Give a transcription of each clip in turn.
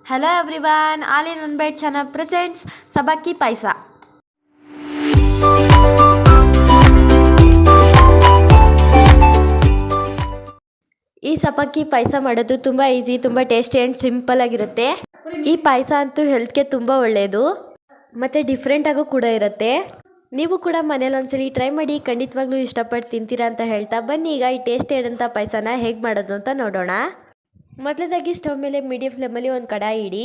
Hello everyone, All in One Bite channel presents Sabaki Paisa. ಈ ಸಬ್ಬಕ್ಕಿ ಪಾಯಸ ಮಾಡೋದು ತುಂಬ ಈಸಿ, ತುಂಬ ಟೇಸ್ಟಿ ಆ್ಯಂಡ್ ಸಿಂಪಲ್ ಆಗಿರುತ್ತೆ. ಈ ಪಾಯಸ ಅಂತೂ ಹೆಲ್ತ್ಗೆ ತುಂಬ ಒಳ್ಳೆಯದು ಮತ್ತು ಡಿಫ್ರೆಂಟಾಗೂ ಕೂಡ ಇರುತ್ತೆ. ನೀವು ಕೂಡ ಮನೇಲಿ ಒಂದ್ಸಲಿ ಟ್ರೈ ಮಾಡಿ, ಖಂಡಿತವಾಗ್ಲೂ ಇಷ್ಟಪಟ್ಟು ತಿಂತೀರಾ ಅಂತ ಹೇಳ್ತಾ ಬನ್ನಿ ಈಗ ಈ ಟೇಸ್ಟಿ ಆದಂಥ ಪಾಯಸನ ಹೇಗೆ ಮಾಡೋದು ಅಂತ ನೋಡೋಣ. ಮೊದಲನೇದಾಗಿ ಸ್ಟವ್ ಮೇಲೆ ಮೀಡಿಯಂ ಫ್ಲೇಮಲ್ಲಿ ಒಂದು ಕಡಾಯಿ ಇಡಿ.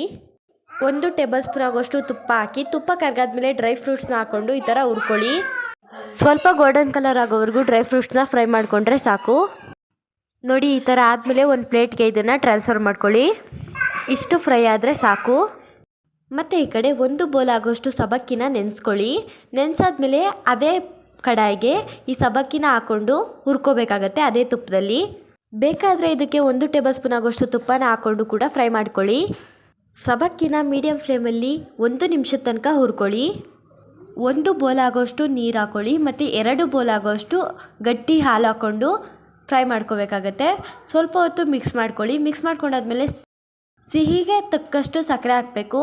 1 ಟೇಬಲ್ ಸ್ಪೂನ್ ಆಗೋಷ್ಟು ತುಪ್ಪ ಹಾಕಿ, ತುಪ್ಪ ಕರಗಾದ್ಮೇಲೆ ಡ್ರೈ ಫ್ರೂಟ್ಸ್ನ ಹಾಕ್ಕೊಂಡು ಈ ಥರ ಹುರ್ಕೊಳ್ಳಿ. ಸ್ವಲ್ಪ ಗೋಲ್ಡನ್ ಕಲರ್ ಆಗೋವರೆಗೂ ಡ್ರೈ ಫ್ರೂಟ್ಸ್ನ ಫ್ರೈ ಮಾಡಿಕೊಂಡ್ರೆ ಸಾಕು. ನೋಡಿ, ಈ ಥರ ಆದಮೇಲೆ ಒಂದು ಪ್ಲೇಟ್ಗೆ ಇದನ್ನು ಟ್ರಾನ್ಸ್ಫರ್ ಮಾಡ್ಕೊಳ್ಳಿ. ಇಷ್ಟು ಫ್ರೈ ಆದರೆ ಸಾಕು. ಮತ್ತು ಈ ಕಡೆ 1 ಬೌಲ್ ಆಗೋಷ್ಟು ಸಬ್ಬಕ್ಕಿನ ನೆನೆಸ್ಕೊಳ್ಳಿ. ನೆನೆಸಾದ್ಮೇಲೆ ಅದೇ ಕಡಾಯಿಗೆ ಈ ಸಬ್ಬಕ್ಕಿನ ಹಾಕ್ಕೊಂಡು ಹುರ್ಕೋಬೇಕಾಗತ್ತೆ ಅದೇ ತುಪ್ಪದಲ್ಲಿ. ಬೇಕಾದರೆ ಇದಕ್ಕೆ 1 ಟೇಬಲ್ ಸ್ಪೂನ್ ಆಗೋಷ್ಟು ತುಪ್ಪನ ಹಾಕ್ಕೊಂಡು ಕೂಡ ಫ್ರೈ ಮಾಡ್ಕೊಳ್ಳಿ. ಸಬ್ಬಕ್ಕಿನ ಮೀಡಿಯಂ ಫ್ಲೇಮಲ್ಲಿ 1 ನಿಮಿಷದ ತನಕ ಹುರ್ಕೊಳ್ಳಿ. 1 ಬೌಲ್ ಆಗೋಷ್ಟು ನೀರು ಹಾಕ್ಕೊಳ್ಳಿ ಮತ್ತು 2 ಬೌಲ್ ಆಗೋಷ್ಟು ಗಟ್ಟಿ ಹಾಲು ಹಾಕ್ಕೊಂಡು ಫ್ರೈ ಮಾಡ್ಕೋಬೇಕಾಗತ್ತೆ. ಸ್ವಲ್ಪ ಹೊತ್ತು ಮಿಕ್ಸ್ ಮಾಡ್ಕೊಳ್ಳಿ. ಮಿಕ್ಸ್ ಮಾಡ್ಕೊಂಡಾದ್ಮೇಲೆ ಸಿಹಿಗೆ ತಕ್ಕಷ್ಟು ಸಕ್ಕರೆ ಹಾಕಬೇಕು.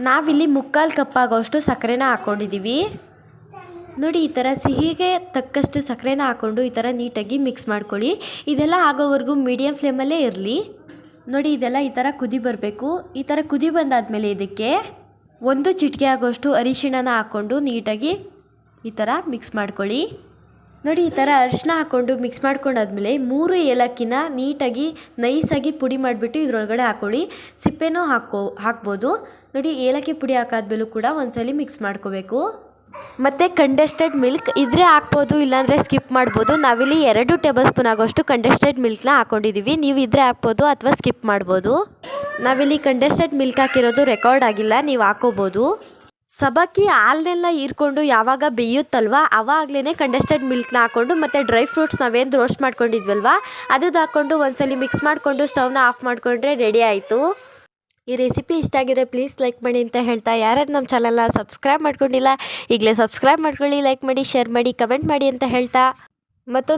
ನಾವಿಲ್ಲಿ 3/4 ಕಪ್ ಆಗೋಷ್ಟು ಸಕ್ಕರೆನ ಹಾಕ್ಕೊಂಡಿದ್ದೀವಿ. ನೋಡಿ, ಈ ಥರ ಸಿಹಿಗೆ ತಕ್ಕಷ್ಟು ಸಕ್ಕರೆನ ಹಾಕ್ಕೊಂಡು ಈ ಥರ ನೀಟಾಗಿ ಮಿಕ್ಸ್ ಮಾಡ್ಕೊಳ್ಳಿ. ಇದೆಲ್ಲ ಆಗೋವರೆಗೂ ಮೀಡಿಯಂ ಫ್ಲೇಮಲ್ಲೇ ಇರಲಿ. ನೋಡಿ, ಇದೆಲ್ಲ ಈ ಥರ ಕುದಿ ಬರಬೇಕು. ಈ ಥರ ಕುದಿ ಬಂದಾದಮೇಲೆ ಇದಕ್ಕೆ 1 ಚಿಟಿಕೆ ಆಗೋಷ್ಟು ಅರಿಶಿಣನ ಹಾಕ್ಕೊಂಡು ನೀಟಾಗಿ ಈ ಥರ ಮಿಕ್ಸ್ ಮಾಡ್ಕೊಳ್ಳಿ. ನೋಡಿ, ಈ ಥರ ಅರಿಶಿನ ಹಾಕ್ಕೊಂಡು ಮಿಕ್ಸ್ ಮಾಡ್ಕೊಂಡಾದ್ಮೇಲೆ 3 ಏಲಕ್ಕಿನ ನೀಟಾಗಿ ನೈಸಾಗಿ ಪುಡಿ ಮಾಡಿಬಿಟ್ಟು ಇದರೊಳಗಡೆ ಹಾಕ್ಕೊಳ್ಳಿ. ಸಿಪ್ಪೆನೂ ಹಾಕ್ಬೋದು. ನೋಡಿ, ಏಲಕ್ಕಿ ಪುಡಿ ಹಾಕಾದ್ಮೇಲೂ ಕೂಡ ಒಂದ್ಸಲಿ ಮಿಕ್ಸ್ ಮಾಡ್ಕೋಬೇಕು. ಮತ್ತು ಕಂಡೆನ್ಸ್ಡ್ ಮಿಲ್ಕ್ ಇದ್ರೆ ಹಾಕ್ಬೋದು, ಇಲ್ಲಾಂದರೆ ಸ್ಕಿಪ್ ಮಾಡ್ಬೋದು. ನಾವಿಲ್ಲಿ 2 ಟೇಬಲ್ ಸ್ಪೂನ್ ಆಗೋಷ್ಟು ಕಂಡೆನ್ಸ್ಡ್ ಮಿಲ್ಕ್ನ ಹಾಕ್ಕೊಂಡಿದ್ದೀವಿ. ನೀವು ಇದ್ರೆ ಹಾಕ್ಬೋದು ಅಥವಾ ಸ್ಕಿಪ್ ಮಾಡ್ಬೋದು. ನಾವಿಲ್ಲಿ ಕಂಡೆನ್ಸ್ಡ್ ಮಿಲ್ಕ್ ಹಾಕಿರೋದು ರೆಕಾರ್ಡ್ ಆಗಿಲ್ಲ, ನೀವು ಹಾಕೋಬೋದು. ಸಬ್ಬಕ್ಕಿ ಹಾಲನ್ನೆಲ್ಲ ಹೀರ್ಕೊಂಡು ಯಾವಾಗ ಬೇಯುತ್ತಲ್ವ ಆವಾಗಲೇ ಕಂಡೆನ್ಸ್ಡ್ ಮಿಲ್ಕ್ನ ಹಾಕ್ಕೊಂಡು ಮತ್ತು ಡ್ರೈ ಫ್ರೂಟ್ಸ್ ನಾವೇನು ರೋಸ್ಟ್ ಮಾಡ್ಕೊಂಡಿದ್ವಲ್ವ ಅದು ಹಾಕ್ಕೊಂಡು ಒಂದ್ಸಲಿ ಮಿಕ್ಸ್ ಮಾಡಿಕೊಂಡು ಸ್ಟವ್ನ ಆಫ್ ಮಾಡಿಕೊಂಡ್ರೆ ರೆಡಿ ಆಯಿತು. ಈ ರೆಸಿಪಿ ಇಷ್ಟ ಆಗಿದ್ರೆ ಪ್ಲೀಸ್ ಲೈಕ್ ಮಾಡಿ ಅಂತ ಹೇಳ್ತಾ, ಯಾರ್ಯಾರು ನಮ್ಮ ಚಾನಲ್ನ ಸಬ್ಸ್ಕ್ರೈಬ್ ಮಾಡ್ಕೊಂಡಿಲ್ಲ ಈಗಲೇ ಸಬ್ಸ್ಕ್ರೈಬ್ ಮಾಡ್ಕೊಳ್ಳಿ, ಲೈಕ್ ಮಾಡಿ, ಶೇರ್ ಮಾಡಿ, ಕಮೆಂಟ್ ಮಾಡಿ ಅಂತ ಹೇಳ್ತಾ ಮತ್ತೊಂದು